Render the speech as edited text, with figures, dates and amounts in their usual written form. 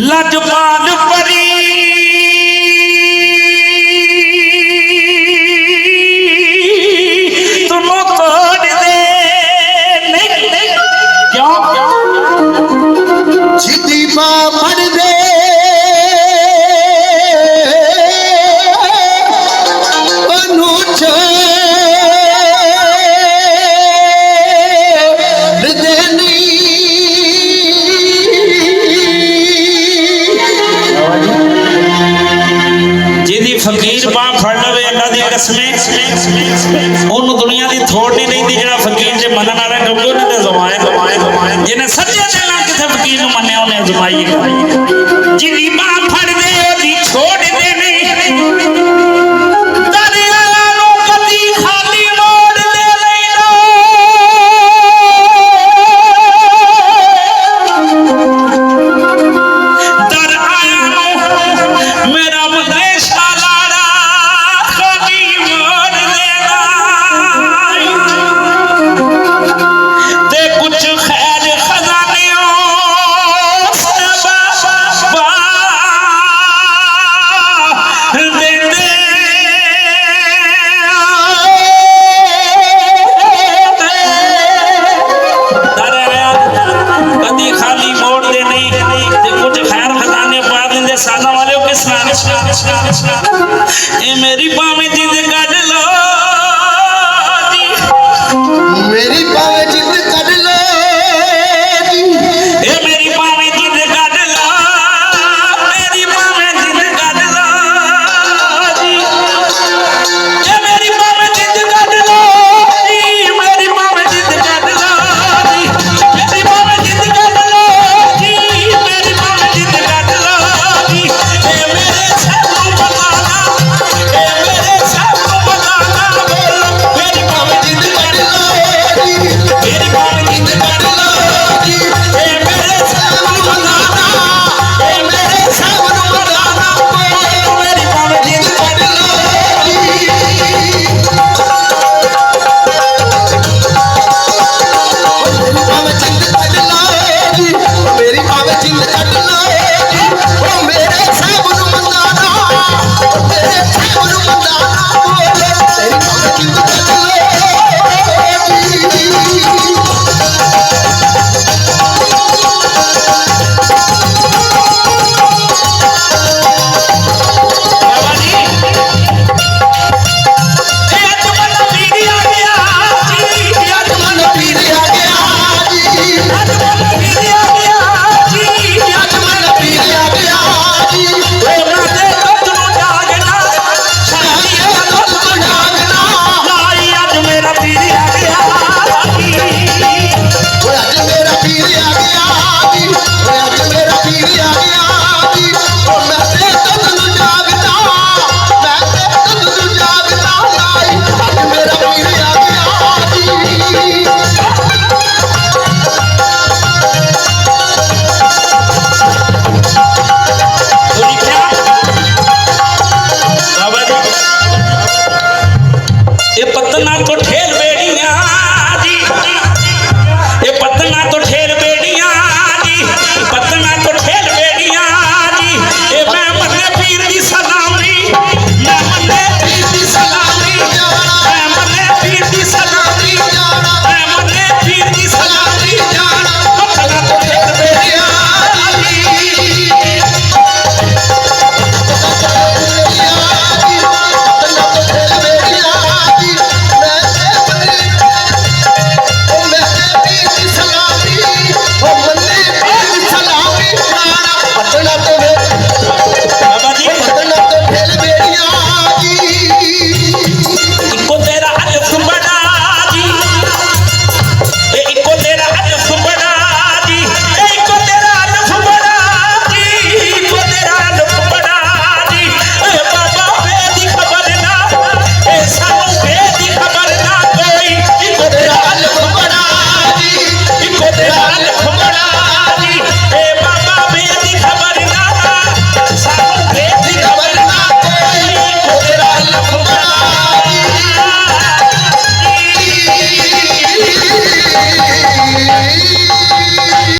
लजपाल परी तुम तोड़ दे क्यों जिदी फड़ दे फकीर बां फड़ लवे अल्लाह दी कसमें ओनू दुनिया दी थोड़ नहीं रहिंदी जेड़ा फकीर जे मनन वाला क्योंकि उन्हें ते जमाए जिन्हें सच्चे दिल नाल किसे फकीर नू मन्ने उन्हें जमाई जिदी बां फड़ दे ओदी छोड़ दे नहीं दरिया नू कदी खाली मोड़ दे लेना दर आया नू मेरा मदेश मेरी पावे जिद कट लो मेरी पावे जिद कट लो ए मेरी पावे जिद कट लो मेरी पावे जिद कट लो ए मेरी पावे जिद कट लो मेरी पावे जिद कट लो मेरी पावे जिद कट लो मेरी पावे जिद कट लो ए मेरे सब बताना